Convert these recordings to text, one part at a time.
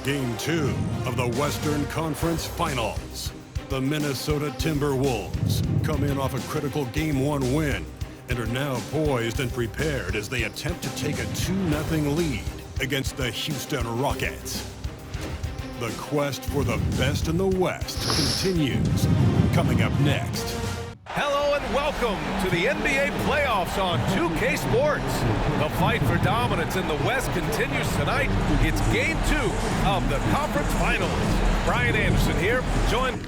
Game 2 of the Western Conference Finals. The Minnesota Timberwolves come in off a critical Game 1 win and are now poised and prepared as they attempt to take a 2-0 lead against the Houston Rockets. The quest for the best in the West continues. Coming up next. Hello and welcome to the NBA playoffs on 2K Sports. The fight for dominance in the West continues tonight. It's Game 2 of the Conference Finals. Brian Anderson here, joined.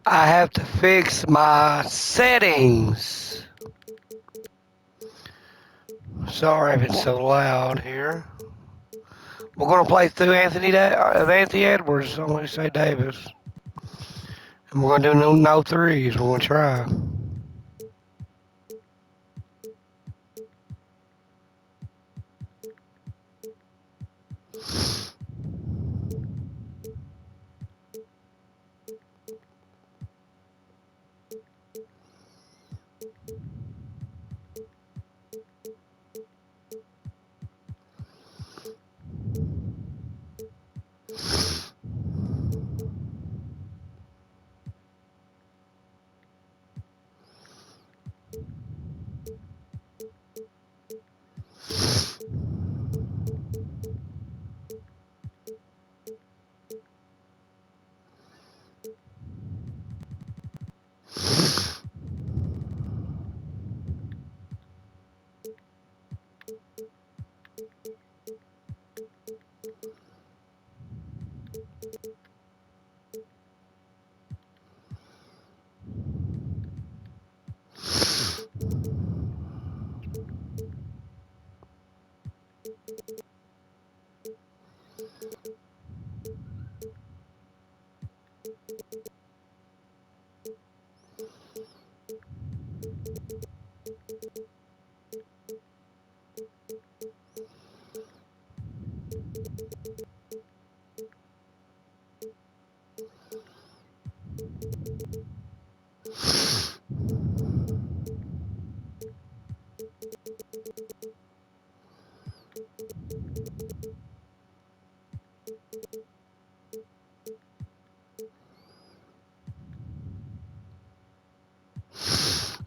I have to fix my settings. Sorry if it's so loud here. We're going to play through Anthony Edwards. I'm going to say Davis. And we're going to do no threes. We're going to try.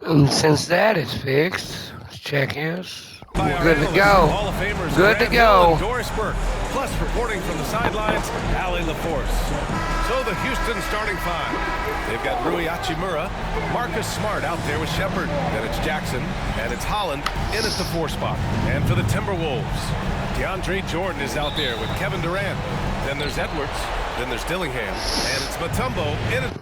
And since that is fixed, let's check his. We're good to go. Good to go. Doris Burke, plus reporting from the sidelines, Allie LaForce. So the Houston starting five. They've got Rui Hachimura, Marcus Smart out there with Shepard. Then it's Jackson, and it's Holland in at the 4 spot. And for the Timberwolves, DeAndre Jordan is out there with Kevin Durant. Then there's Edwards. Then there's Dillingham. And it's Mutombo in at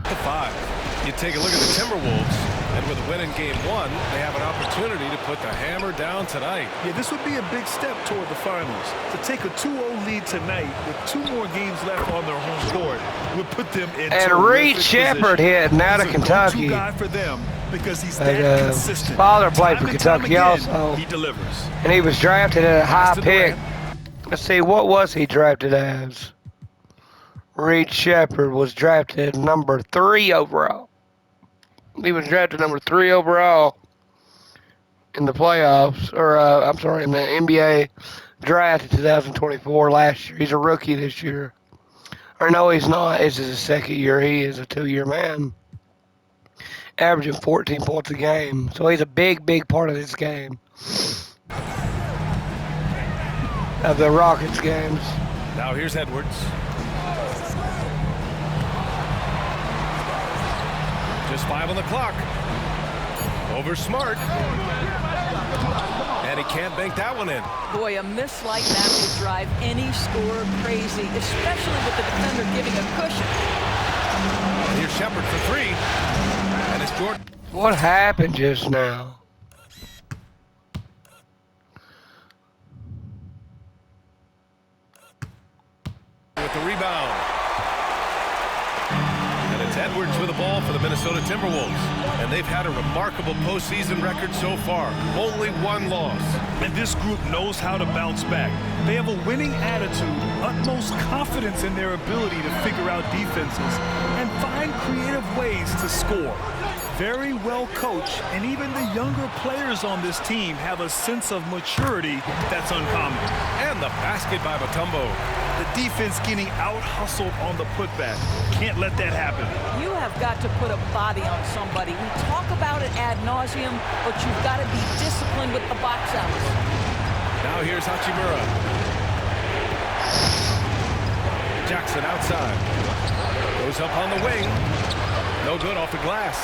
the 5. You take a look at the Timberwolves, and with a win in Game 1, they have an opportunity to put the hammer down tonight. Yeah, this would be a big step toward the finals. To take a 2-0 lead tonight with 2 more games left on their home court would put them in. And Reed Shepard hit now to Kentucky. Guy for them because he's that consistent. His father played for Kentucky also. He delivers. And he was drafted at a high pick. Let's see, what was he drafted as? Reed Shepard was drafted number 3 overall. He was drafted number 3 overall in the playoffs, or I'm sorry, in the NBA draft in 2024 last year. He's a rookie this year. Or no, he's not. This is his second year. He is a 2-year man, averaging 14 points a game. So he's a big, big part of this game, of the Rockets games. Now here's Edwards. Just 5 on the clock. Over Smart. And he can't bank that one in. Boy, a miss like that would drive any scorer crazy, especially with the defender giving a cushion. And here's Shepard for 3. And it's Jordan. What happened just now? With the rebound. Edwards with the ball for the Minnesota Timberwolves. And they've had a remarkable postseason record so far. Only 1 loss. And this group knows how to bounce back. They have a winning attitude, utmost confidence in their ability to figure out defenses, and find creative ways to score. Very well coached, and even the younger players on this team have a sense of maturity that's uncommon. And the basket by Mutombo. The defense getting out-hustled on the putback. Can't let that happen. You have got to put a body on somebody. We talk about it ad nauseum, but you've got to be disciplined with the box outs. Now here's Hachimura. Jackson outside. Goes up on the wing. No good off the glass.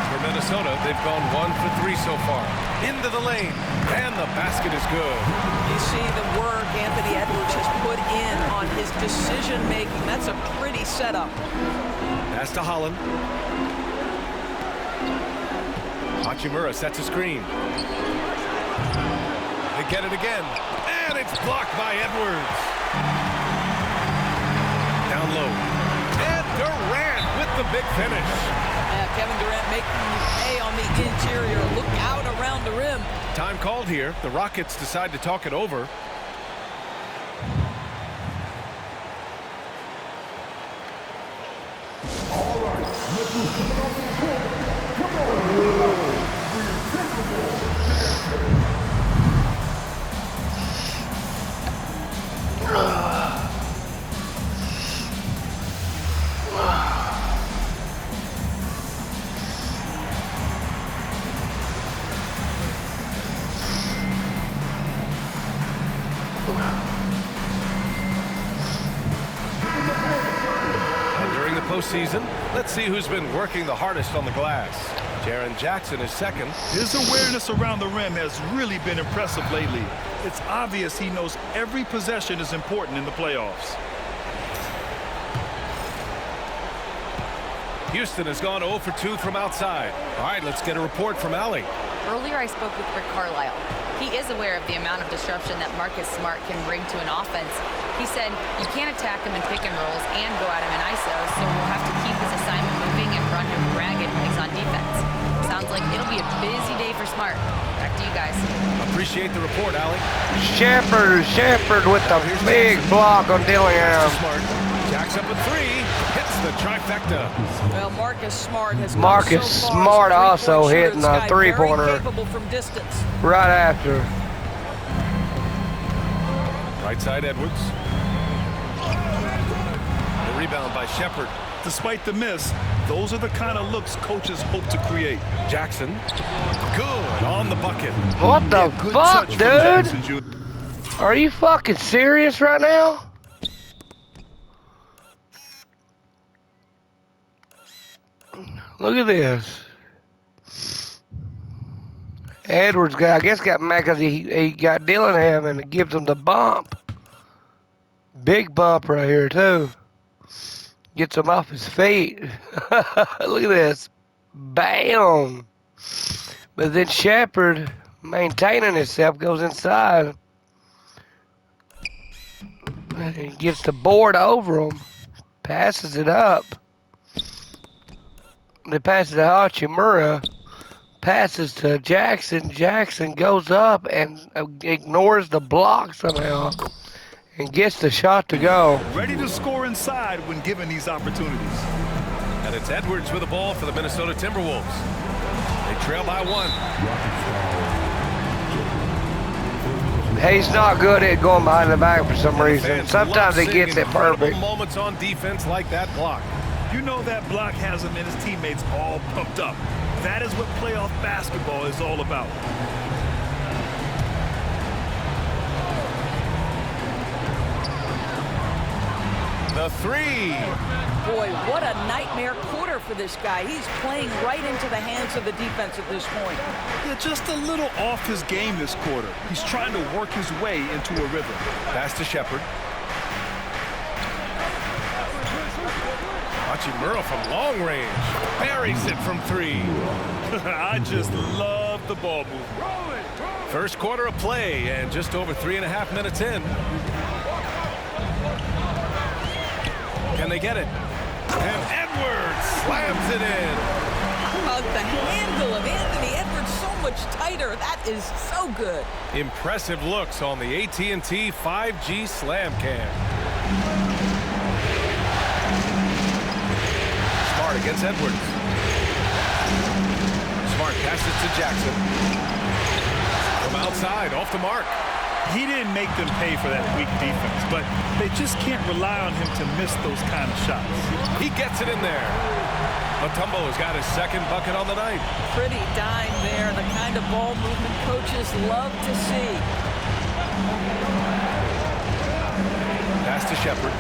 For Minnesota, they've gone 1 for 3 so far. Into the lane, and the basket is good. You see the work Anthony Edwards has put in on his decision-making. That's a pretty setup. Pass to Holland. Hachimura sets a screen. They get it again, and it's blocked by Edwards. Down low, and Durant with the big finish. Kevin Durant making you pay on the interior. Look out around the rim. Time called here. The Rockets decide to talk it over. All right, let's move on the court. Come on. And during the postseason, let's see who's been working the hardest on the glass. Jaren Jackson is second. His awareness around the rim has really been impressive lately. It's obvious he knows every possession is important in the playoffs. Houston has gone 0 for 2 from outside. All right, let's get a report from Allie. Earlier, I spoke with Rick Carlisle. He is aware of the amount of disruption that Marcus Smart can bring to an offense. He said you can't attack him in pick and rolls and go at him in ISO, so we'll have to keep his assignment moving and run him ragged when he's on defense. Sounds like it'll be a busy day for Smart. Back to you guys. Appreciate the report, Allie. Shepherd with the big block on Dillingham. Smart. Jacks up a 3. Hits the trifecta. Well, Marcus Smart has Marcus so Smart also hitting a three-pointer. Very capable from distance. Right after. Right side, Edwards. The rebound by Shepherd. Despite the miss, those are the kind of looks coaches hope to create. Jackson. Good on the bucket. What the Good fuck, touch from dude? Jackson, Jr. Are you fucking serious right now? Look at this. Edwards I guess got mad because he got Dillingham and it gives him the bump. Big bump right here too. Gets him off his feet. Look at this. Bam. But then Shepherd, maintaining himself, goes inside. And he gets the board over him. Passes it up. They pass it to Hachimura. Passes to Jackson. Jackson goes up and ignores the block somehow and gets the shot to go. Ready to score inside when given these opportunities. And it's Edwards with the ball for the Minnesota Timberwolves. They trail by 1. He's not good at going behind the back for some reason. Sometimes he gets it perfect. Moments on defense like that block. You know that block has him and his teammates all pumped up. That is what playoff basketball is all about. The 3. Boy, what a nightmare quarter for this guy. He's playing right into the hands of the defense at this point. Yeah, just a little off his game this quarter. He's trying to work his way into a rhythm. Pass to Shepherd. Hachimura from long range. Buries it from 3. I just love the ball movement. First quarter of play and just over 3.5 minutes in. Can they get it? And Edwards slams it in. The handle of Anthony Edwards so much tighter. That is so good. Impressive looks on the AT&T 5G Slam Cam. Smart against Edwards. Passes to Jackson. From outside, off the mark. He didn't make them pay for that weak defense, but they just can't rely on him to miss those kind of shots. He gets it in there. Mutombo has got his second bucket on the night. Pretty dime there, the kind of ball movement coaches love to see. Pass to Shepard.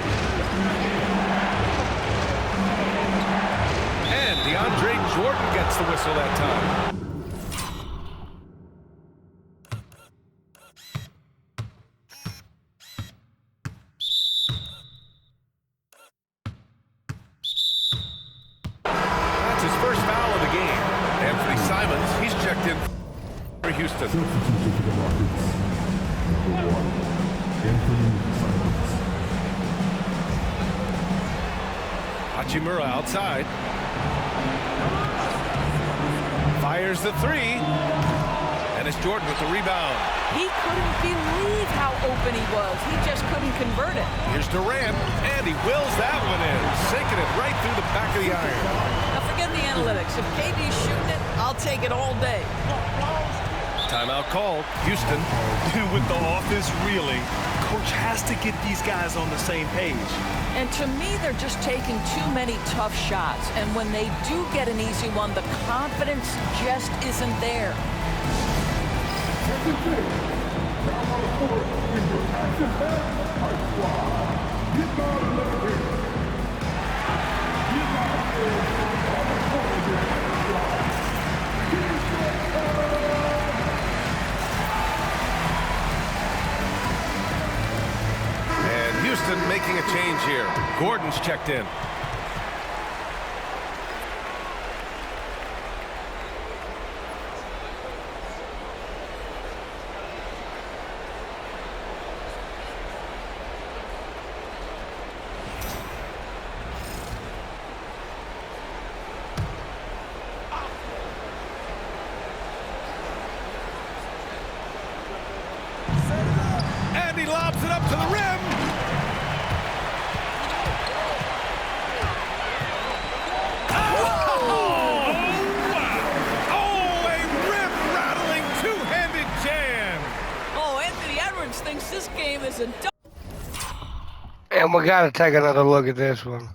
And DeAndre Jordan gets the whistle that time. That's his first foul of the game. Anthony Simons, he's checked in for Houston. Substitute for the Rockets. Number 1, Anthony Simons. Hachimura outside. Fires the three. And it's Jordan with the rebound. He couldn't believe how open he was. He just couldn't convert it. Here's Durant, and he wills that one in, sinking it right through the back of the iron. Now forget the analytics. If KD's shooting it, I'll take it all day. Timeout called. Houston. With the offense reeling, coach has to get these guys on the same page. And to me, they're just taking too many tough shots. And when they do get an easy one, the confidence just isn't there. And Houston making a change here. Gordon's checked in. And he lobs it up to the rim. Oh, a rim-rattling two-handed jam. Oh, Anthony Edwards thinks this game is a... And we got to take another look at this one.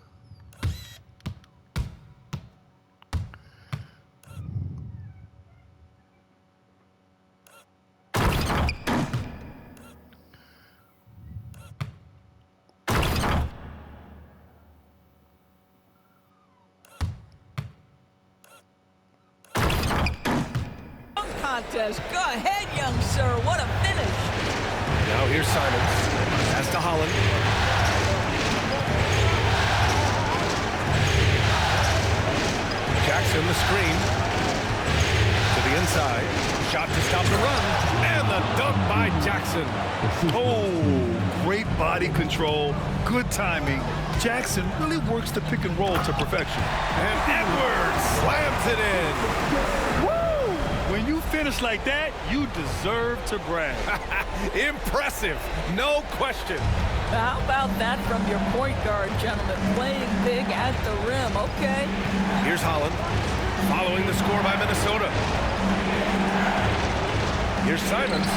contest. Go ahead, young sir. What a finish. Now here's Simons. Pass to Holland. Jackson the screen. To the inside. Shot to stop the run. And the dunk by Jackson. Oh, great body control. Good timing. Jackson really works the pick and roll to perfection. And Edwards slams it in. Woo! When you finish like that, you deserve to brag. Impressive, no question. How about that from your point guard, gentlemen? Playing big at the rim, okay? Here's Holland, following the score by Minnesota. Here's Simons.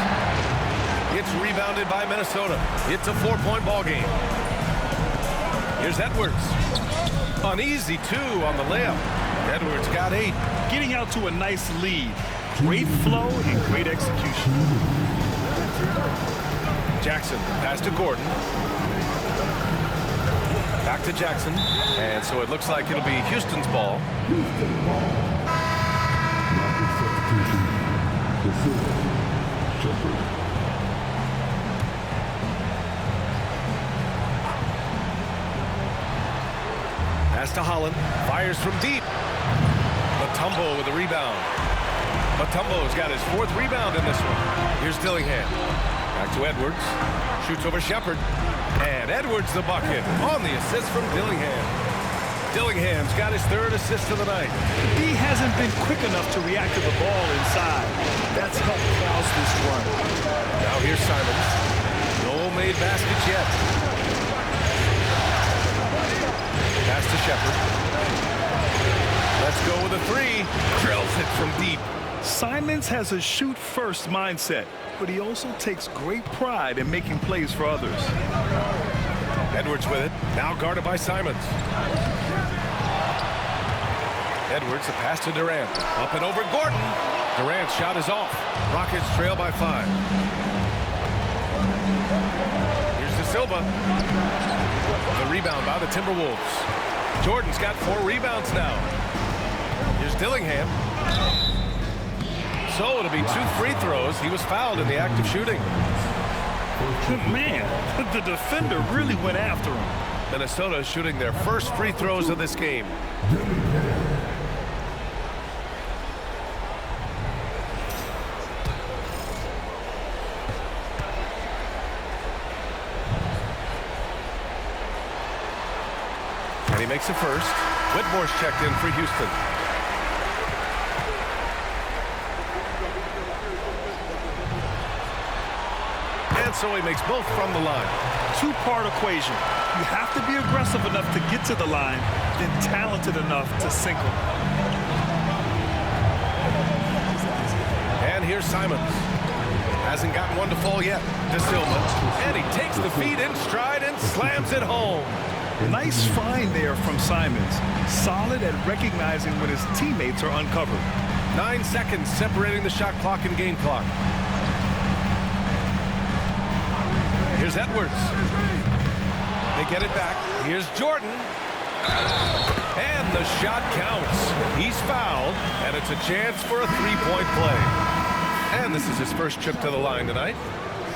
It's rebounded by Minnesota. It's a 4-point ball game. Here's Edwards. An easy 2 on the layup. Edwards got 8. Getting out to a nice lead. Great flow and great execution. Jackson, pass to Gordon. Back to Jackson. And so it looks like it'll be Houston's ball. Pass to Holland. Fires from deep. Mutombo with a rebound. Mutombo's got his 4th rebound in this one. Here's Dillingham. Back to Edwards. Shoots over Shepard. And Edwards the bucket on the assist from Dillingham. Dillingham's got his 3rd assist of the night. He hasn't been quick enough to react to the ball inside. That's helped cause this run. Now here's Simons. No made baskets yet. Pass to Shepard. Let's go with a three. Drills it from deep. Simons has a shoot-first mindset, but he also takes great pride in making plays for others. Edwards with it. Now guarded by Simons. Edwards, a pass to Durant. Up and over Gordon. Durant's shot is off. Rockets trail by 5. Here's De Silva. The rebound by the Timberwolves. Jordan's got 4 rebounds now. Here's Dillingham. So it'll be 2 free throws. He was fouled in the act of shooting. Man, the defender really went after him. Minnesota shooting their first free throws of this game. And he makes the first. Whitmore's checked in for Houston. And so he makes both from the line. 2-part equation. You have to be aggressive enough to get to the line, then talented enough to sink them. And here's Simons. Hasn't gotten one to fall yet. De Silva. And he takes the feed in stride and slams it home. Nice find there from Simons. Solid at recognizing when his teammates are uncovered. 9 seconds separating the shot clock and game clock. Here's Edwards. They get it back. Here's Jordan. And the shot counts. He's fouled, and it's a chance for a 3-point play. And this is his first trip to the line tonight.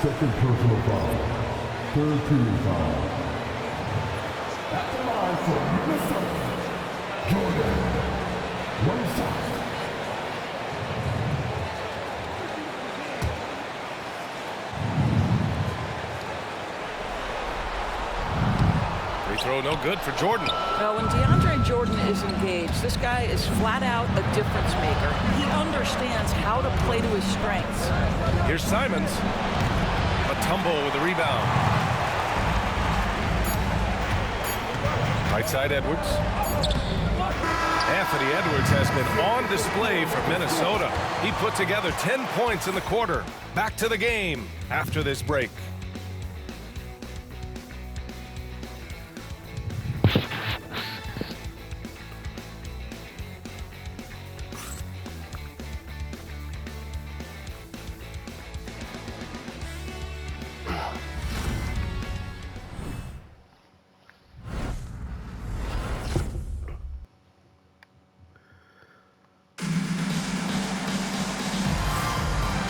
Second personal foul. Third team foul. At the line for Minnesota, Jordan. 1 shot. Free throw no good for Jordan. Well, when DeAndre Jordan is engaged, this guy is flat out a difference maker. He understands how to play to his strengths. Here's Simons. A tumble with a rebound. Right side Edwards. Anthony Edwards has been on display for Minnesota. He put together 10 points in the quarter. Back to the game after this break.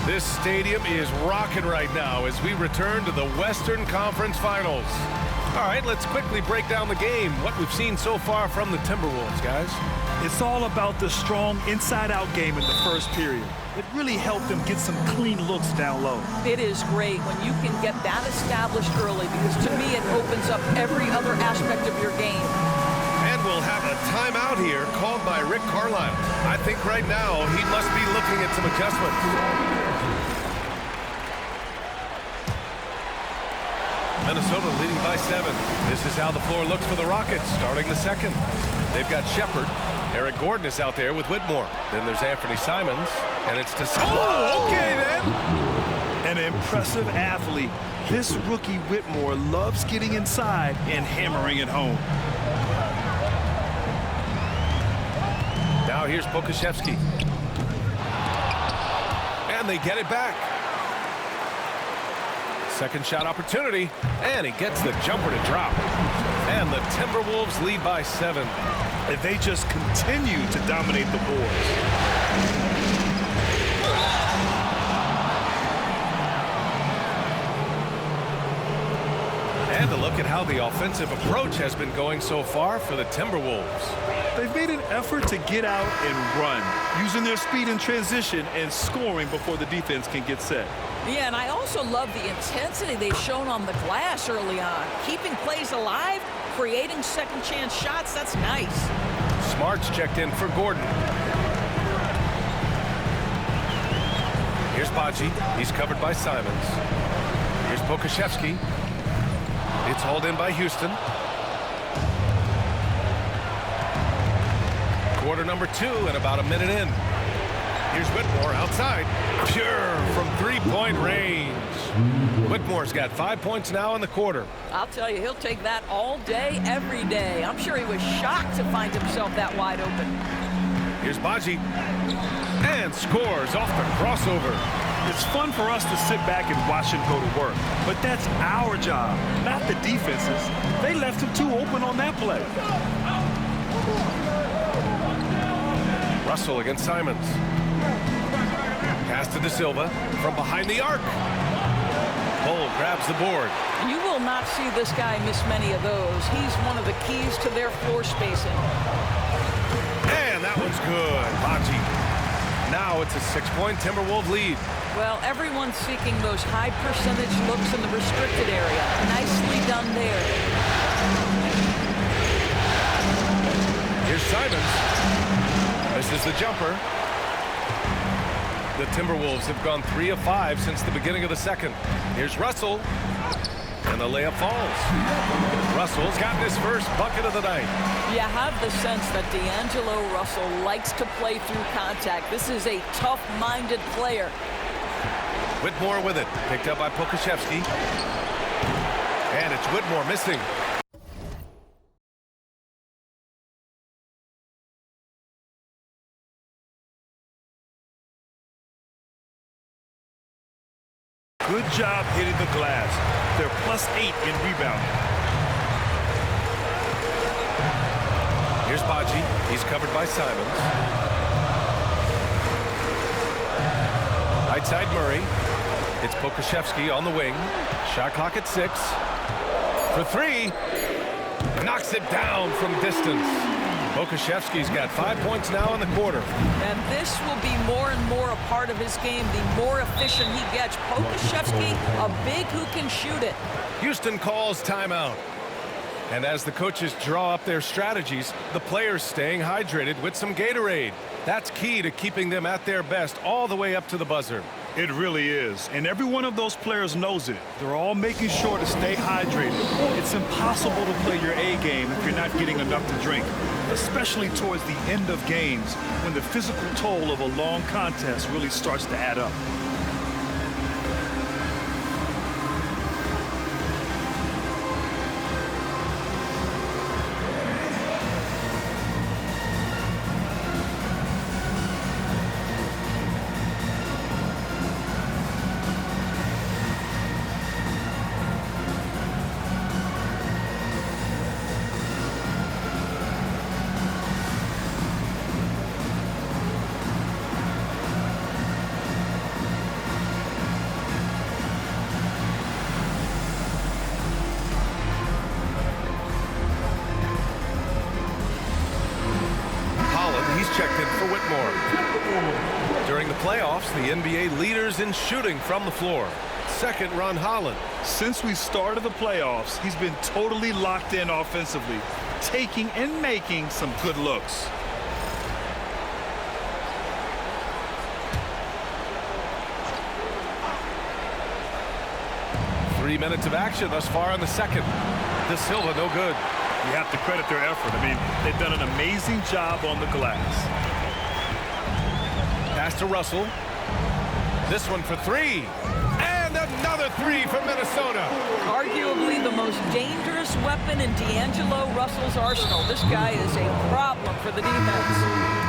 This stadium is rocking right now as we return to the Western Conference Finals. All right, let's quickly break down the game, what we've seen so far from the Timberwolves, guys. It's all about the strong inside-out game in the first period. It really helped them get some clean looks down low. It is great when you can get that established early because to me it opens up every other aspect of your game. And we'll have a timeout here called by Rick Carlisle. I think right now he must be looking at some adjustments. Minnesota leading by 7. This is how the floor looks for the Rockets starting the second. They've got Shepard. Eric Gordon is out there with Whitmore. Then there's Anthony Simons. And it's to... Oh, okay then. An impressive athlete. This rookie Whitmore loves getting inside and hammering it home. Now here's Pokashevsky. And they get it back. Second shot opportunity, and he gets the jumper to drop. And the Timberwolves lead by 7. And they just continue to dominate the boards. And a look at how the offensive approach has been going so far for the Timberwolves. They've made an effort to get out and run, using their speed in transition and scoring before the defense can get set. Yeah, and I also love the intensity they've shown on the glass early on. Keeping plays alive, creating second chance shots, that's nice. Smart's checked in for Gordon. Here's Baji. He's covered by Simons. Here's Pokashevsky. It's hauled in by Houston. quarter number 2 and about a minute in. Here's Whitmore outside. Pure from three-point range. Whitmore's got 5 points now in the quarter. I'll tell you, he'll take that all day, every day. I'm sure he was shocked to find himself that wide open. Here's Baji. And scores off the crossover. It's fun for us to sit back and watch him go to work. But that's our job, not the defense's. They left him too open on that play. Russell against Simons. Pass to De Silva from behind the arc. Cole grabs the board. You will not see this guy miss many of those. He's one of the keys to their floor spacing. And that one's good. Baji. Now it's a 6-point Timberwolves lead. Well, everyone's seeking those high percentage looks in the restricted area. Nicely done there. Here's Simons. Misses the jumper. The Timberwolves have gone 3 of 5 since the beginning of the second. Here's Russell. And the layup falls. Russell's gotten his first bucket of the night. You have the sense that D'Angelo Russell likes to play through contact. This is a tough-minded player. Whitmore with it. Picked up by Pokashevsky. And it's Whitmore missing. Good job hitting the glass. They're +8 in rebounding. Here's Baji. He's covered by Simons. Right side Murray. It's Pokashevsky on the wing. Shot clock at 6. For 3. Knocks it down from distance. Pokashevsky's got 5 points now in the quarter. And this will be more and more a part of his game, the more efficient he gets. Pokashevsky, a big who can shoot it. Houston calls timeout. And as the coaches draw up their strategies, the players staying hydrated with some Gatorade. That's key to keeping them at their best all the way up to the buzzer. It really is. And every one of those players knows it. They're all making sure to stay hydrated. It's impossible to play your A game if you're not getting enough to drink, especially towards the end of games when the physical toll of a long contest really starts to add up. Checked in for Whitmore. During the playoffs, the NBA leaders in shooting from the floor. Second, Ron Holland. Since we started the playoffs, he's been totally locked in offensively, taking and making some good looks. Three minutes of action thus far in the second. De Silva, no good. You have to credit their effort. I mean, they've done an amazing job on the glass. Pass to Russell. This one for 3. And another 3 from Minnesota. Arguably the most dangerous weapon in D'Angelo Russell's arsenal. This guy is a problem for the defense.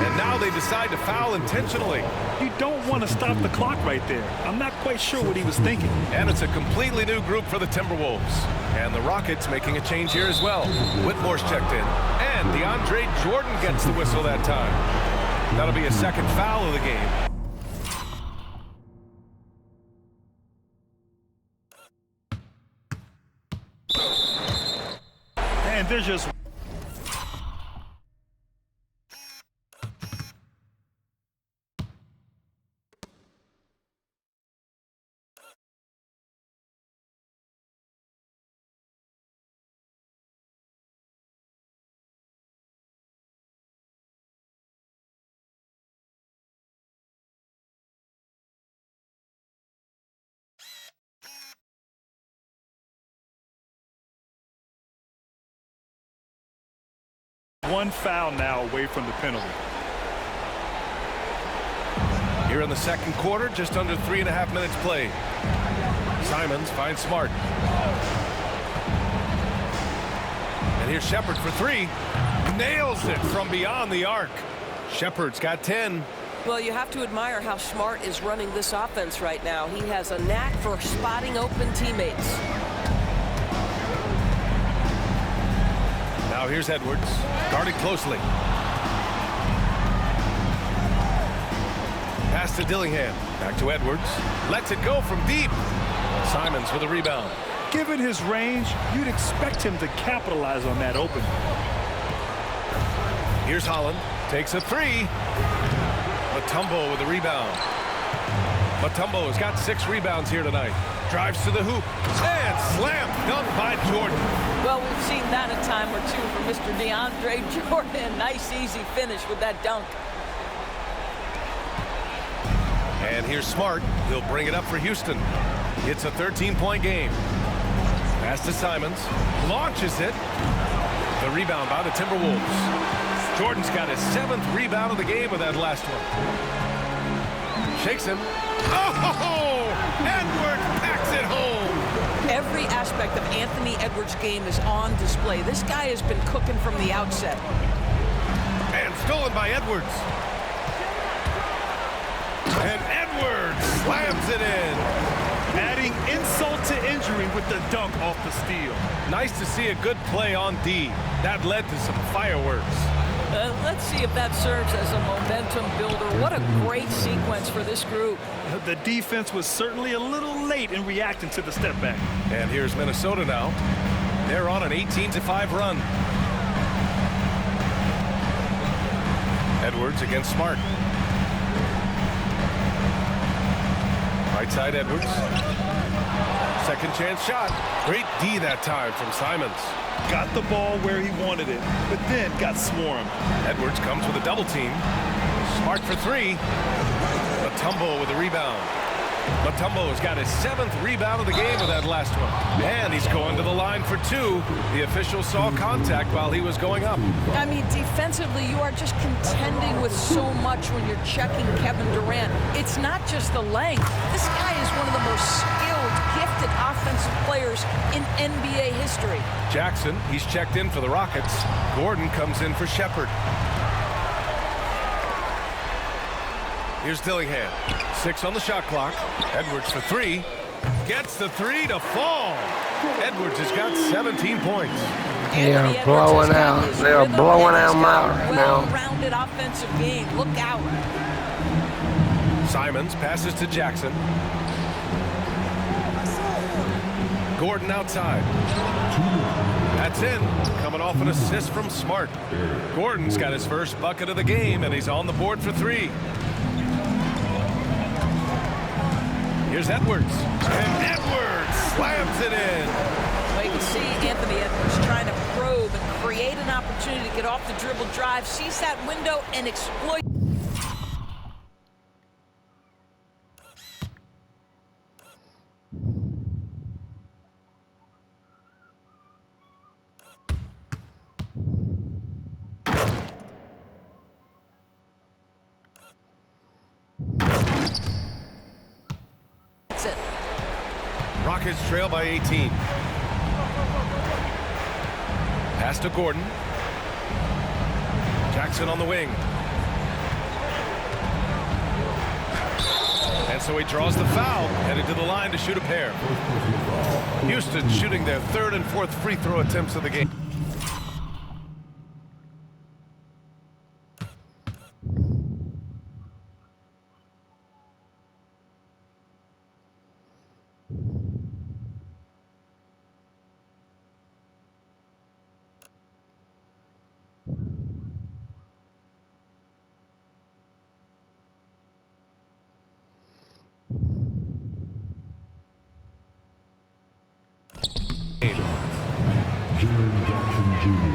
And now they decide to foul intentionally. You don't want to stop the clock right there. I'm not quite sure what he was thinking. And it's a completely new group for the Timberwolves. And the Rockets making a change here as well. Whitmore's checked in. And DeAndre Jordan gets the whistle that time. That'll be a second foul of the game. And there's just one foul now away from the penalty. Here in the second quarter, just under 3.5 minutes played. Simons finds Smart. And here's Shepard for three. Nails it from beyond the arc. Shepard's got 10. Well, you have to admire how Smart is running this offense right now. He has a knack for spotting open teammates. Now here's Edwards, guarding closely. Pass to Dillingham. Back to Edwards. Lets it go from deep. Simons with a rebound. Given his range, you'd expect him to capitalize on that opening. Here's Holland. Takes a three. Mutombo with a rebound. Mutombo has got 6 rebounds here tonight. Drives to the hoop. And slam dunk by Jordan. Well, we've seen that a time or two from Mr. DeAndre Jordan. Nice, easy finish with that dunk. And here's Smart. He'll bring it up for Houston. It's a 13-point game. Pass to Simons. Launches it. The rebound by the Timberwolves. Jordan's got his 7th rebound of the game with that last one. Shakes him. Oh! Edwards packs it home. Every aspect of Anthony Edwards' game is on display. This guy has been cooking from the outset. And stolen by Edwards. And Edwards slams it in. Adding insult to injury with the dunk off the steal. Nice to see a good play on D. That led to some fireworks. Let's see if that serves as a momentum builder. What a great sequence for this group. The defense was certainly a little late in reacting to the step back. And here's Minnesota now. They're on an 18-5 run. Edwards against Smart. Right side Edwards. Second chance shot. Great D that time from Simons. Got the ball where he wanted it, but then got swarmed. Edwards comes with a double team. Smart for three. Mutombo with a rebound. Mutombo has got his 7th rebound of the game with that last one. And he's going to the line for 2. The official saw contact while he was going up. I mean, defensively, you are just contending with so much when you're checking Kevin Durant. It's not just the length. This guy is one of the most skilled, gifted offensive players in NBA history. Jackson, he's checked in for the Rockets. Gordon comes in for Shepard. Here's Dillingham. 6 on the shot clock. Edwards for 3. Gets the 3 to fall. Edwards has got 17 points. They are blowing out. They are blowing out right now. Well-rounded offensive game. Look out. Simons passes to Jackson. Gordon outside. That's in. Coming off an assist from Smart. Gordon's got his first bucket of the game, and he's on the board for 3. Here's Edwards. And Edwards slams it in. Well, you can see Anthony Edwards trying to probe and create an opportunity to get off the dribble drive, sees that window, and exploit. Rockets trail by 18. Pass to Gordon. Jackson on the wing. And so he draws the foul, headed to the line to shoot a pair. Houston shooting their 3rd and 4th free throw attempts of the game.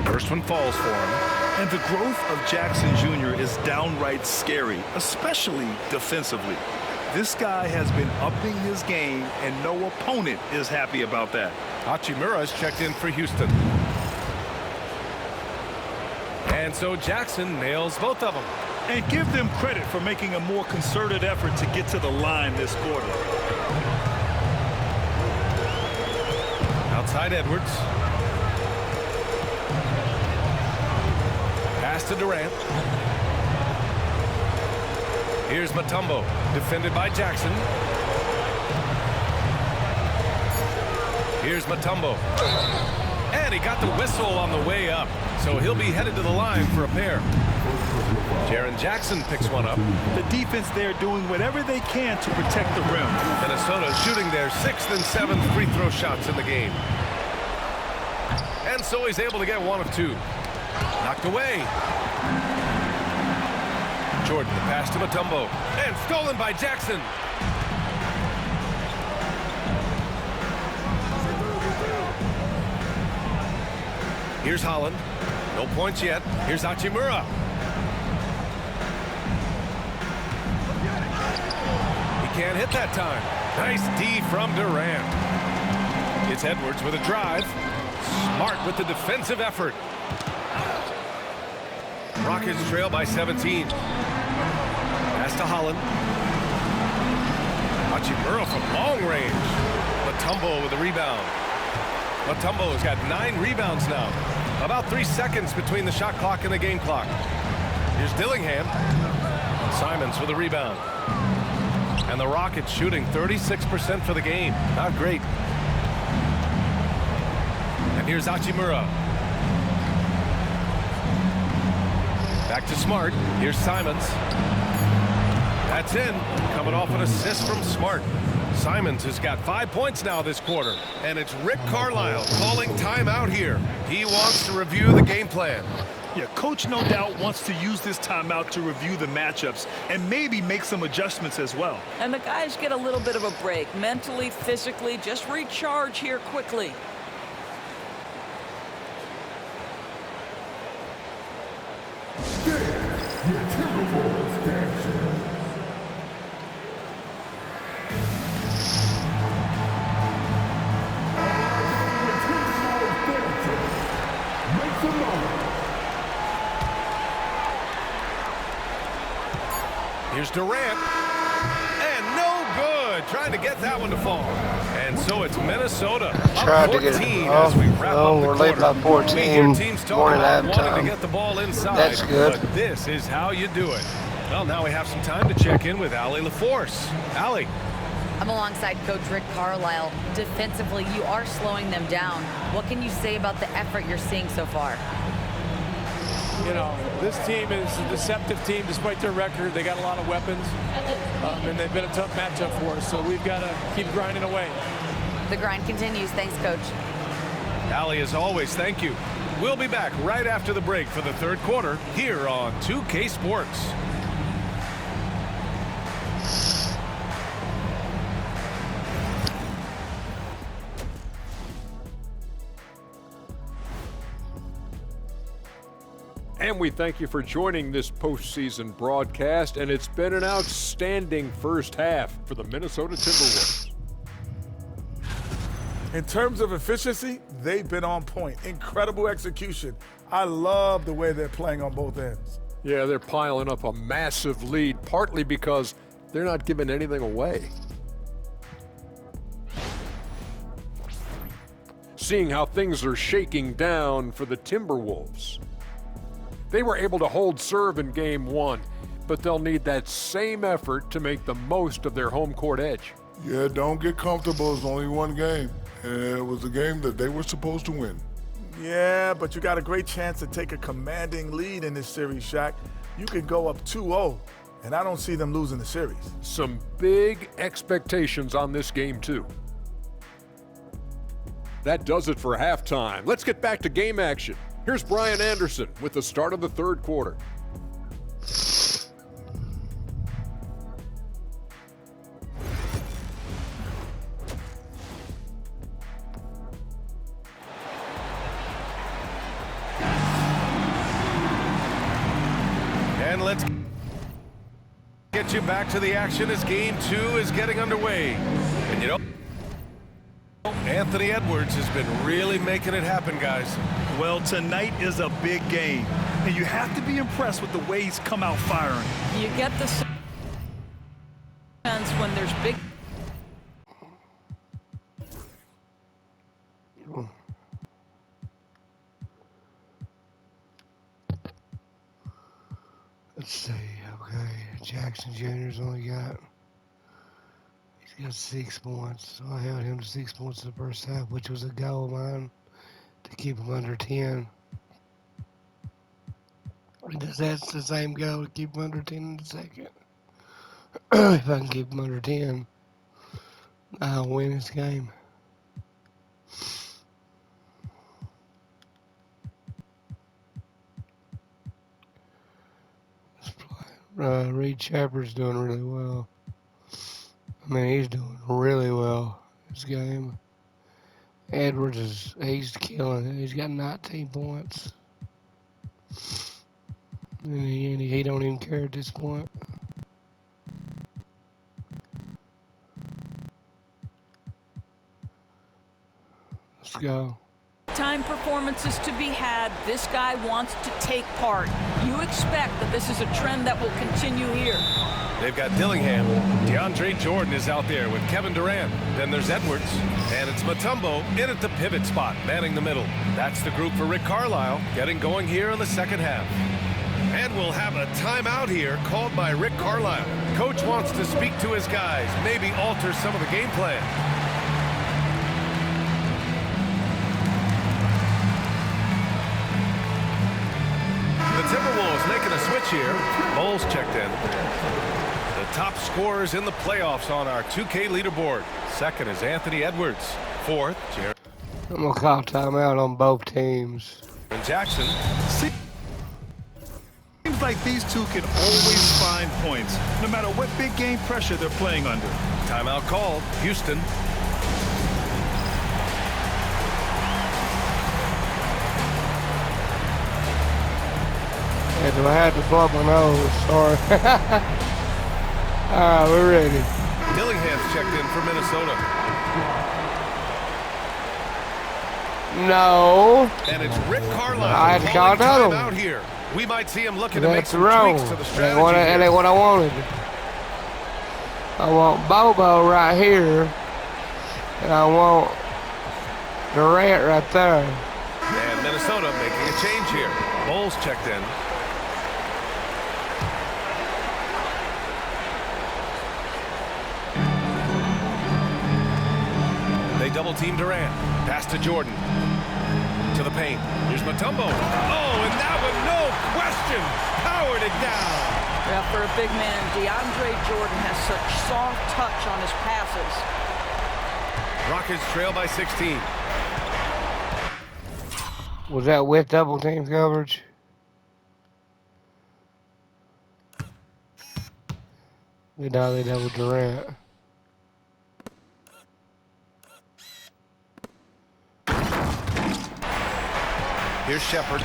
First one falls for him. And the growth of Jackson Jr. is downright scary, especially defensively. This guy has been upping his game, and no opponent is happy about that. Hachimura's checked in for Houston. And so Jackson nails both of them. And give them credit for making a more concerted effort to get to the line this quarter. Outside Edwards. Pass to Durant. Here's Mutombo, defended by Jackson. Here's Mutombo. And he got the whistle on the way up, so he'll be headed to the line for a pair. Jaren Jackson picks one up. The defense there doing whatever they can to protect the rim. Minnesota shooting their 6th and 7th free throw shots in the game. And so he's able to get 1 of 2. Knocked away. Jordan, the pass to Mutombo. And stolen by Jackson. Here's Holland. No points yet. Here's Hachimura. He can't hit that time. Nice D from Durant. It's Edwards with a drive. Smart with the defensive effort. Rockets trail by 17. Pass to Holland. Hachimura from long range. Mutombo with a rebound. Mutombo has got 9 rebounds now. About 3 seconds between the shot clock and the game clock. Here's Dillingham. Simons with a rebound. And the Rockets shooting 36% for the game. Not great. And here's Hachimura. Back to Smart. Here's Simons. That's in. Coming off an assist from Smart. Simons has got 5 points now this quarter. And it's Rick Carlisle calling timeout here. He wants to review the game plan. Yeah, coach no doubt wants to use this timeout to review the matchups and maybe make some adjustments as well. And the guys get a little bit of a break, mentally, physically, just recharge here quickly. Here's Durant. And no good. Trying to get that one to fall. And so it's Minnesota up 14 as we wrap up the we're late by 14. Teams talking about wanting to get the ball inside. That's good. But this is how you do it. Well, now we have some time to check in with Allie LaForce. Allie. I'm alongside Coach Rick Carlisle. Defensively, you are slowing them down. What can you say about the effort you're seeing so far? You know, this team is a deceptive team despite their record. They got a lot of weapons, and they've been a tough matchup for us, so we've got to keep grinding away. The grind continues. Thanks, Coach. Allie, as always, thank you. We'll be back right after the break for the third quarter here on 2K Sports. And we thank you for joining this postseason broadcast, and it's been an outstanding first half for the Minnesota Timberwolves. In terms of efficiency, they've been on point. Incredible execution. I love the way they're playing on both ends. Yeah, they're piling up a massive lead, partly because they're not giving anything away. Seeing how things are shaking down for the Timberwolves. They were able to hold serve in Game 1, but they'll need that same effort to make the most of their home court edge. Yeah, don't get comfortable. It's only one game. And it was a game that they were supposed to win. Yeah, but you got a great chance to take a commanding lead in this series, Shaq. You can go up 2-0, and I don't see them losing the series. Some big expectations on this game, too. That does it for halftime. Let's get back to game action. Here's Brian Anderson with the start of the third quarter. And let's get you back to the action as Game 2 is getting underway. And you know, Anthony Edwards has been really making it happen, guys. Well, tonight is a big game. and you have to be impressed with the way he's come out firing. You get the sense when there's big. Let's see. Okay, Jackson Jr.'s only got. He's got 6 points. So I held him to 6 points in the first half, which was a goal of mine to keep him under 10. Because that's the same goal to keep him under 10 in the second. If I can keep him under 10, I'll win this game. Reed Shepard's doing really well. I mean, he's doing really well this game. Edwards he's killing it. He's got 19 points. And he don't even care at this point. Let's go. Time performances to be had. This guy wants to take part. You expect that this is a trend that will continue here. They've got Dillingham. DeAndre Jordan is out there with Kevin Durant. Then there's Edwards. And it's Mutombo in at the pivot spot, manning the middle. That's the group for Rick Carlisle, getting going here in the second half. And we'll have a timeout here called by Rick Carlisle. Coach wants to speak to his guys, maybe alter some of the game plan. The Timberwolves making a switch here. Bowles checked in. The top scorers in the playoffs on our 2K leaderboard. Second is Anthony Edwards. Fourth, Jared. I'm going to call timeout on both teams. And Jackson. Seems like these two can always find points, no matter what big game pressure they're playing under. Timeout called. Houston. Yeah, do I have to blow my nose? Sorry. Alright, we're ready. Dillingham's checked in for Minnesota. No. And it's Rick Carlisle. I had to call another one. Out here. We might see him looking to make That's some wrong. tweaks to the That strategy. ain't what I wanted. I want Bobo right here, and I want Durant right there. And Minnesota making a change here. Bowles checked in. They double team Durant. Pass to Jordan. To the paint. Here's Mutombo. Oh, and that one, no question, powered it down. Yeah, for a big man, DeAndre Jordan has such soft touch on his passes. Rockets trail by 16. Was that with double team coverage? They double Durant. Here's Shepard.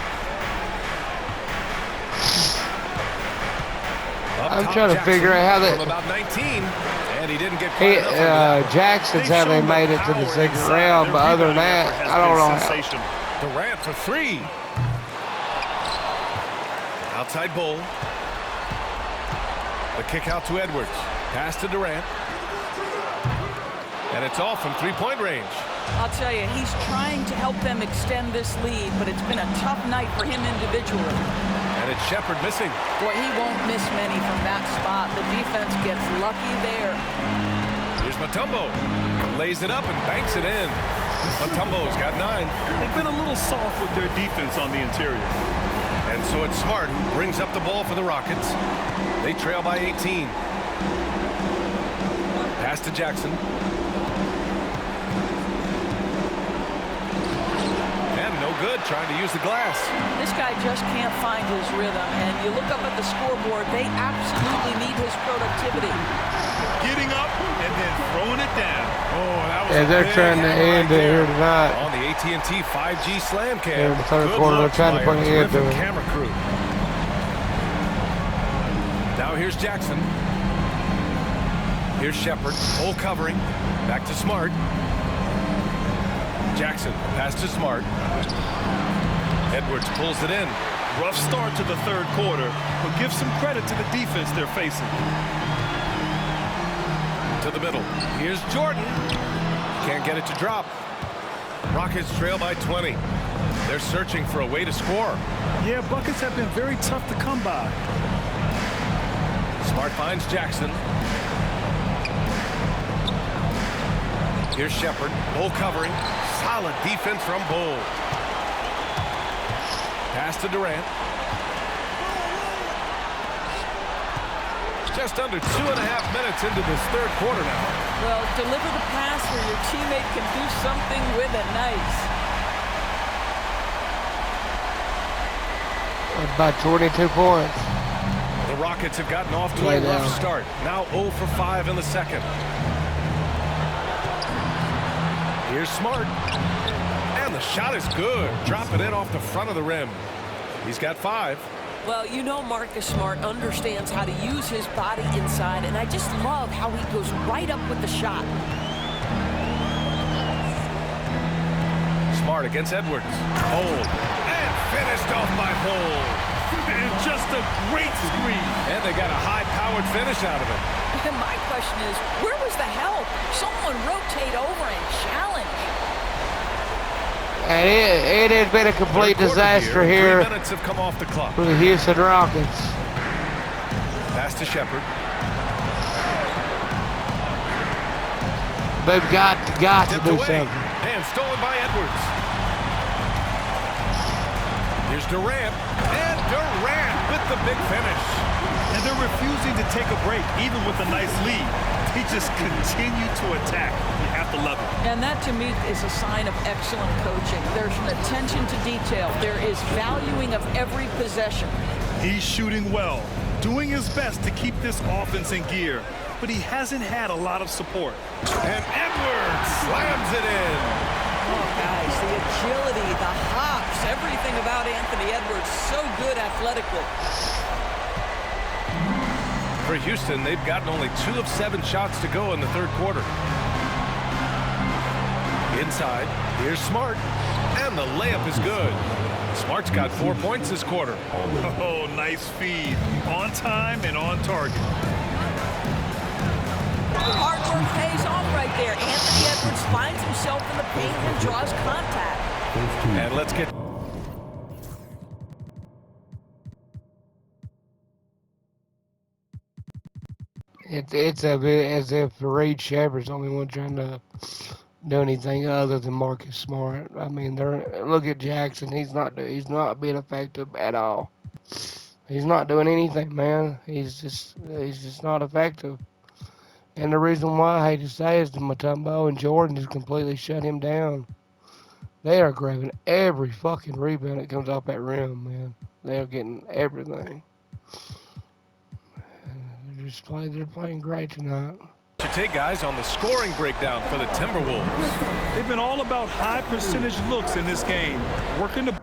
I'm trying to figure out how that. From about 19, and he didn't get quite enough. Jackson's how they made it to the second round, but other than that, I don't know how. Durant for three. Outside Bull. The kick out to Edwards. Pass to Durant. And it's off from three-point range. I'll tell you, he's trying to help them extend this lead, but it's been a tough night for him individually. And it's Shepard missing. Boy, he won't miss many from that spot. The defense gets lucky there. Here's Mutombo. Lays it up and banks it in. Mutombo's got 9. They've been a little soft with their defense on the interior. And so it's Smart who brings up the ball for the Rockets. They trail by 18. Pass to Jackson. No good, trying to use the glass. This guy just can't find his rhythm, and you look up at the scoreboard, they absolutely need his productivity. Getting up and then throwing it down. Oh, that was they're trying to end it here tonight. On the AT&T 5G Slam Cam. In the third quarter, they're trying to put it into it. Camera crew. Now here's Jackson. Here's Shepard. Full covering. Back to Smart. Jackson, pass to Smart. Edwards pulls it in. Rough start to the third quarter, but give some credit to the defense they're facing. To the middle. Here's Jordan. Can't get it to drop. Rockets trail by 20. They're searching for a way to score. Yeah, buckets have been very tough to come by. Smart finds Jackson. Here's Shepard. Bull covering. Solid defense from Bull. Pass to Durant. Just under 2.5 minutes into this third quarter now. Well, deliver the pass where your teammate can do something with it. Nice. About 22 points. The Rockets have gotten off to a rough start. Now 0 for 5 in the second. Here's Smart. And the shot is good. Dropping it off the front of the rim. He's got 5. Well, you know Marcus Smart understands how to use his body inside, and I just love how he goes right up with the shot. Smart against Edwards. Hold. And finished off by Bull. And just a great screen. And they got a high-powered finish out of it. And my question is, where was the help? Someone rotate over and challenge. And it has been a complete disaster here 3 minutes have come off the clock. for the Houston Rockets. Pass to Shepard. They've got to do something. And stolen by Edwards. Here's Durant. And Durant with the big finish. And they're refusing to take a break, even with a nice lead. They just continue to attack. You have to love it. And that, to me, is a sign of excellent coaching. There's an attention to detail. There is valuing of every possession. He's shooting well, doing his best to keep this offense in gear, but he hasn't had a lot of support. And Edwards slams it in. Oh, guys, the agility, the hops, everything about Anthony Edwards, so good athletically. For Houston, they've gotten only 2 of 7 shots to go in the third quarter. Inside, here's Smart. And the layup is good. Smart's got 4 points this quarter. Oh, nice feed. On time and on target. Hard work pays off right there. Anthony Edwards finds himself in the paint and draws contact. And let's get... It's a bit as if Reed Shepard's the only one trying to do anything other than Marcus Smart. I mean, look at Jackson. He's not being effective at all. He's not doing anything, man. He's just not effective. And the reason why I hate to say is that Mutombo and Jordan just completely shut him down. They are grabbing every fucking rebound that comes off that rim, man. They're getting everything. They're playing great tonight. To take guys on the scoring breakdown for the Timberwolves. They've been all about high percentage looks in this game, working the...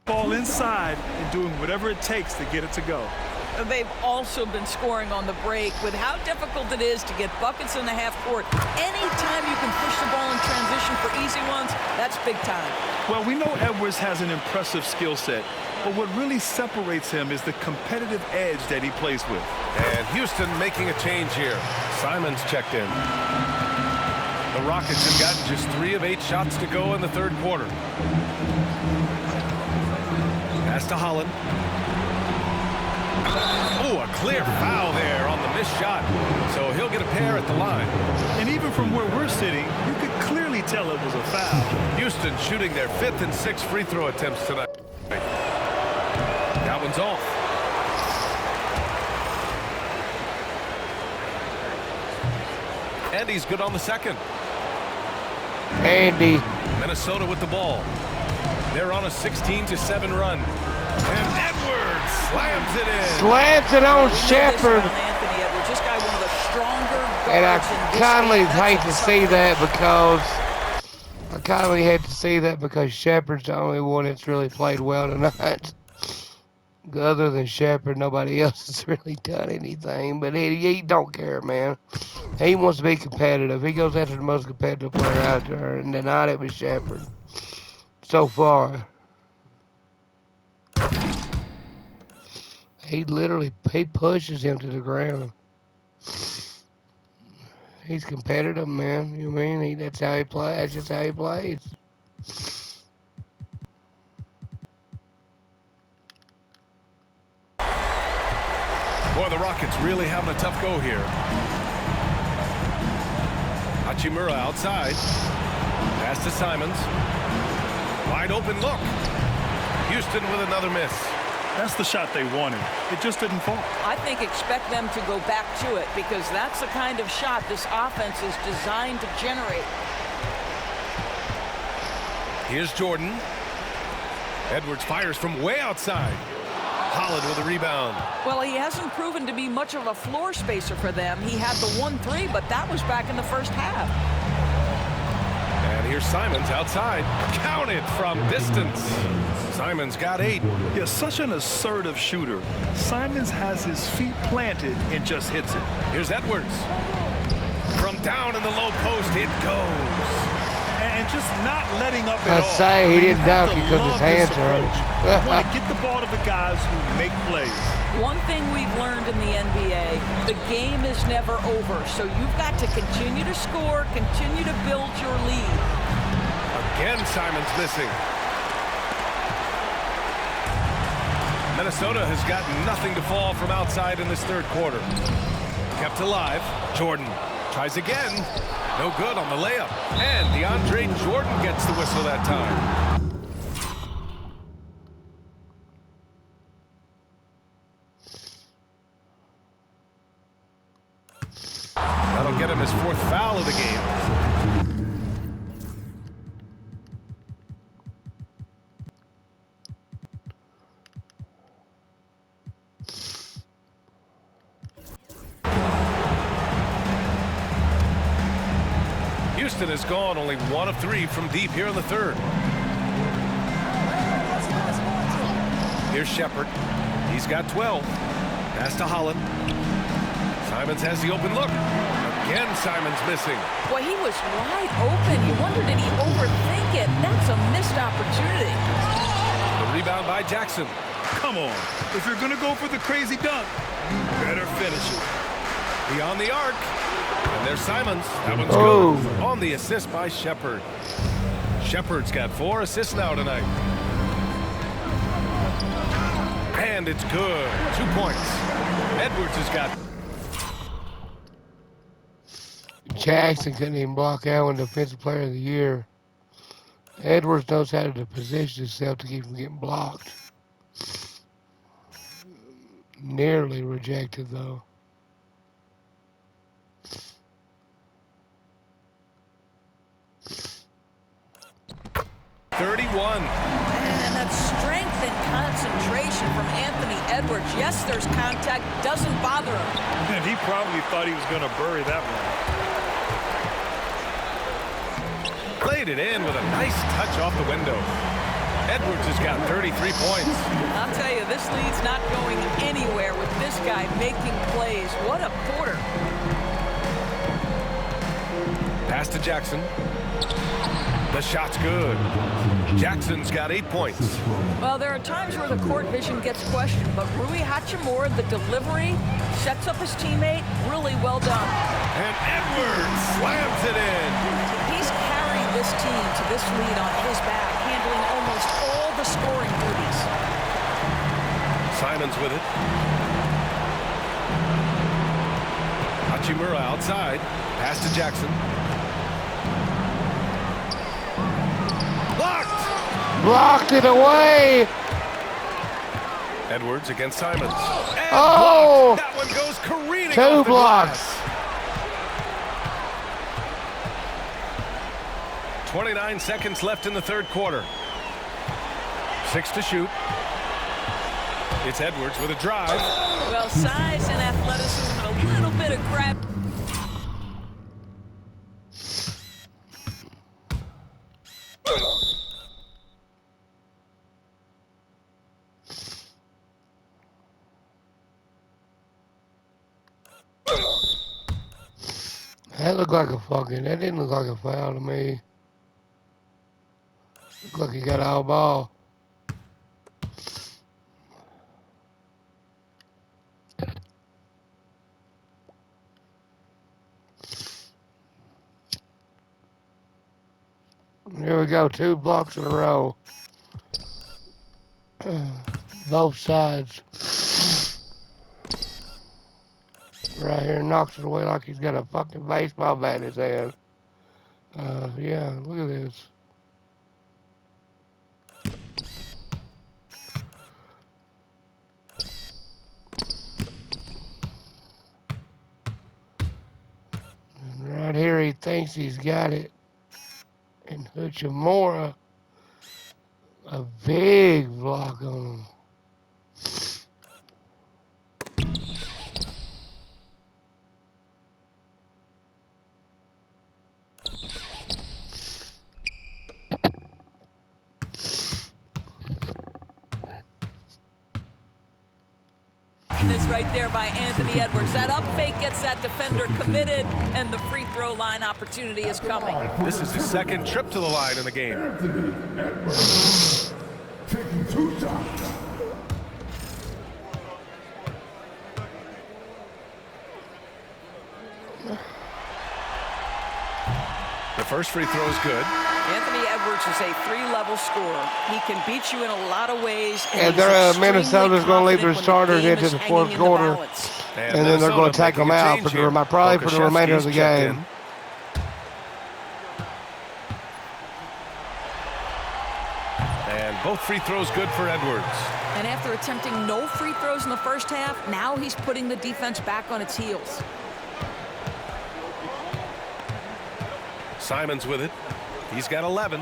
ball inside and doing whatever it takes to get it to go. They've also been scoring on the break. With how difficult it is to get buckets in the half court, anytime you can push the ball in transition for easy ones, that's big time. Well, we know Edwards has an impressive skill set, but what really separates him is the competitive edge that he plays with. And Houston making a change here. Simons checked in. The Rockets have gotten just 3 of 8 shots to go in the third quarter. Pass to Holland. Oh, a clear foul there on the missed shot. So he'll get a pair at the line. And even from where we're sitting, you could clearly tell it was a foul. Houston shooting their 5th and 6th free throw attempts tonight. That one's off. And he's good on the second. Andy. Minnesota with the ball. They're on a 16-7 run. And Edwards slams it in. Slams it on Shepard. Anthony Edwards, this guy one of the stronger guards And I kindly hate to see that because kind of hate to see that because Shepard's the only one that's really played well tonight. Other than Shepard, nobody else has really done anything. But he don't care, man. He wants to be competitive. He goes after the most competitive player out there, and tonight it was Shepard. So far. He pushes him to the ground. He's competitive, man. You know what I mean? That's how he plays. That's just how he plays. Boy, the Rockets really having a tough go here. Hachimura outside. Pass to Simons. Wide open look. Houston with another miss. That's the shot they wanted. It just didn't fall. I think expect them to go back to it because that's the kind of shot this offense is designed to generate. Here's Jordan. Edwards fires from way outside. Holland with a rebound. Well, he hasn't proven to be much of a floor spacer for them. He had the 1-3, but that was back in the first half. And here's Simons outside. Counted from distance. Simons got 8. Yeah, such an assertive shooter. Simons has his feet planted and just hits it. Here's Edwards. From down in the low post, it goes. And just not letting up at all. I say he didn't dunk because his hands hurt. You want to get the ball to the guys who make plays. One thing we've learned in the NBA, the game is never over. So you've got to continue to score, continue to build your lead. Again, Simons missing. Minnesota has got nothing to fall from outside in this third quarter. Kept alive. Jordan tries again. No good on the layup. And DeAndre Jordan gets the whistle that time. That'll get him his 4th foul of the game. Houston has gone only 1 of 3 from deep here in the third. Here's Shepard. He's got 12. Pass to Holland. Simons has the open look. Again, Simons missing. Boy, he was wide open. You wonder, did he overthink it? That's a missed opportunity. The rebound by Jackson. Come on. If you're going to go for the crazy dunk, you better finish it. Beyond the arc. And there's Simons. That one's good. On the assist by Shepard. Shepard's got 4 assists now tonight. And it's good. 2 points. Edwards has got... Jackson couldn't even block Allen Defensive Player of the Year. Edwards knows how to position himself to keep from getting blocked. Nearly rejected, though. And that strength and concentration from Anthony Edwards. Yes, there's contact. Doesn't bother him. And he probably thought he was going to bury that one. Played it in with a nice touch off the window. Edwards has got 33 points. I'll tell you, this lead's not going anywhere with this guy making plays. What a quarter. Pass to Jackson. The shot's good. Jackson's got 8 points. Well, there are times where the court vision gets questioned, but Rui Hachimura, the delivery, sets up his teammate. Really well done. And Edwards slams it in. He's carried this team to this lead on his back, handling almost all the scoring duties. Simons with it. Hachimura outside. Pass to Jackson. Blocked it away. Edwards against Simons. And oh! That one goes careening 2 off the blocks. Glass. 29 seconds left in the third quarter. 6 to shoot. It's Edwards with a drive. Well, size and athleticism and a little bit of grab. That looked like a fucking, that didn't look like a foul to me. Looked like he got all ball. Here we go, 2 blocks in a row. Both sides. Right here, knocks it away like he's got a fucking baseball bat in his hand. Yeah, look at this. And right here, he thinks he's got it. And Hachimura, a big block on him. It's right there by Anthony Edwards. That up fake gets that defender committed, and the free throw line opportunity is coming. This is his second trip to the line in the game. Taking 2 shots. The first free throw is good. Anthony Edwards is a 3-level scorer. He can beat you in a lot of ways. And they're, Minnesota's going to leave their starters into the 4th quarter. And then they're going to take them out for probably for the remainder of the game. And both free throws good for Edwards. And after attempting no free throws in the first half, now he's putting the defense back on its heels. Simons with it. He's got 11.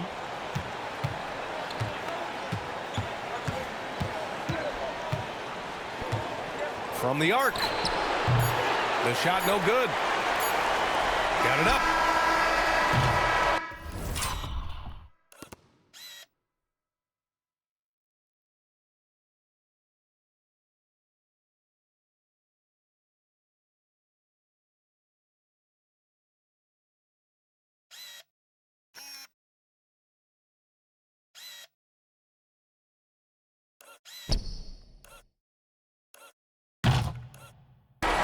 From the arc. The shot no good. Got it up.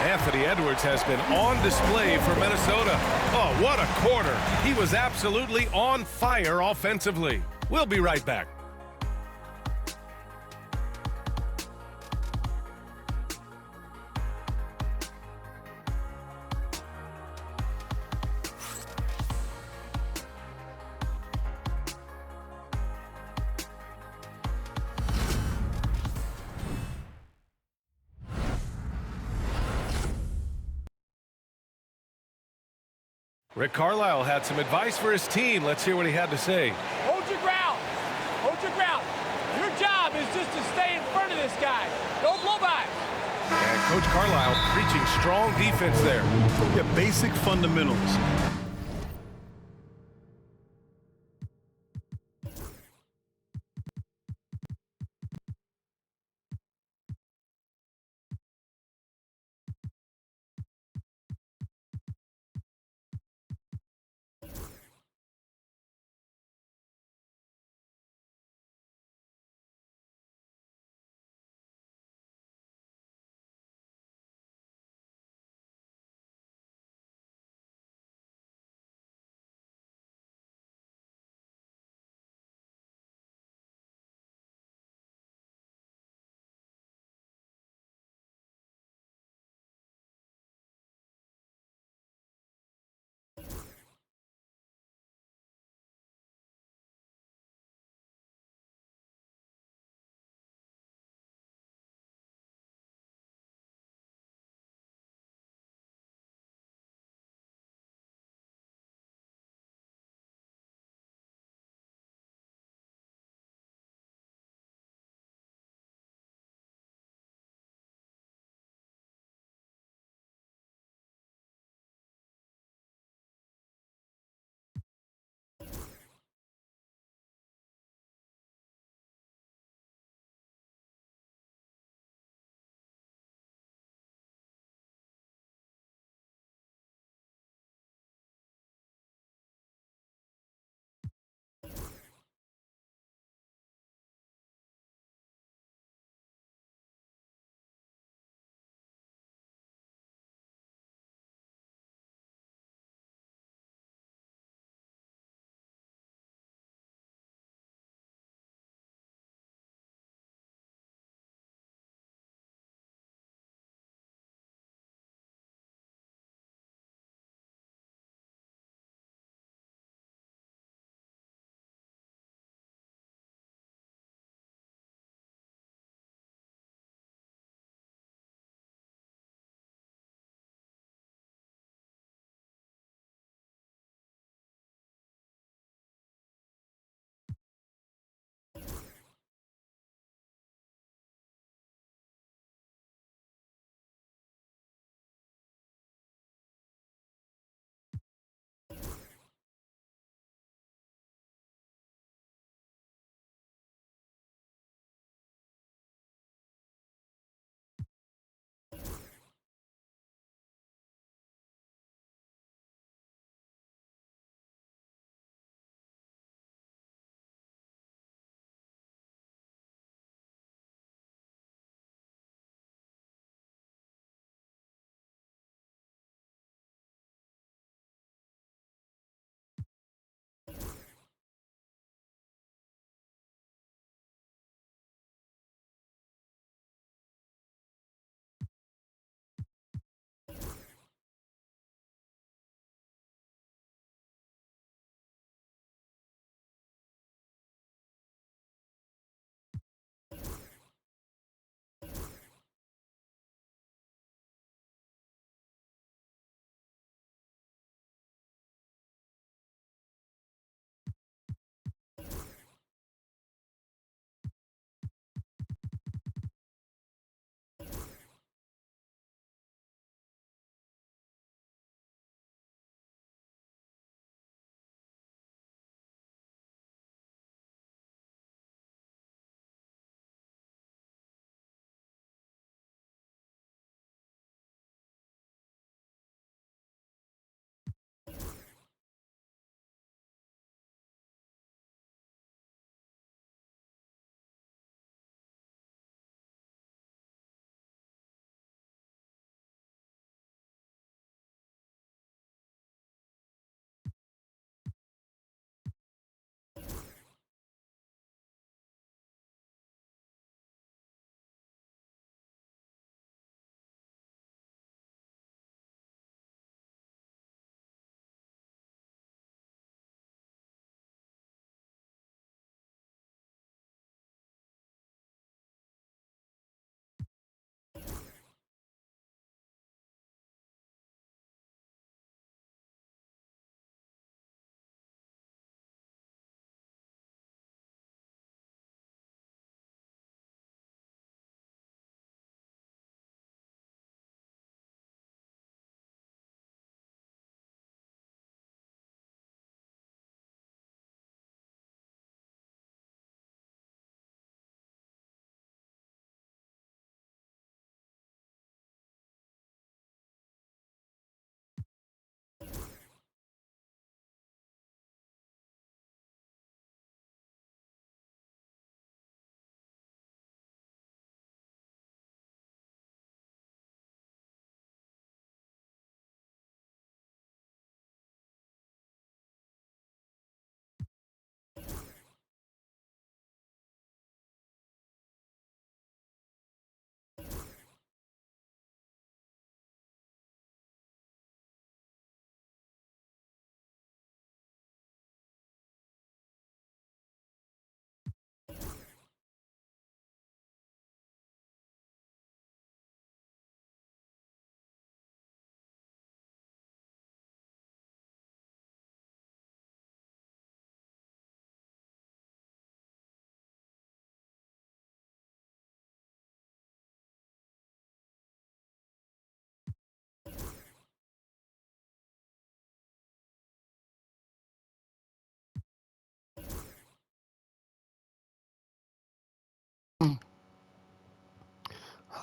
Anthony Edwards has been on display for Minnesota. Oh, what a quarter. He was absolutely on fire offensively. We'll be right back. Rick Carlisle had some advice for his team. Let's hear what he had to say. Hold your ground. Hold your ground. Your job is just to stay in front of this guy. Don't blow by. And Coach Carlisle preaching strong defense there. Yeah, basic fundamentals.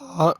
Holland.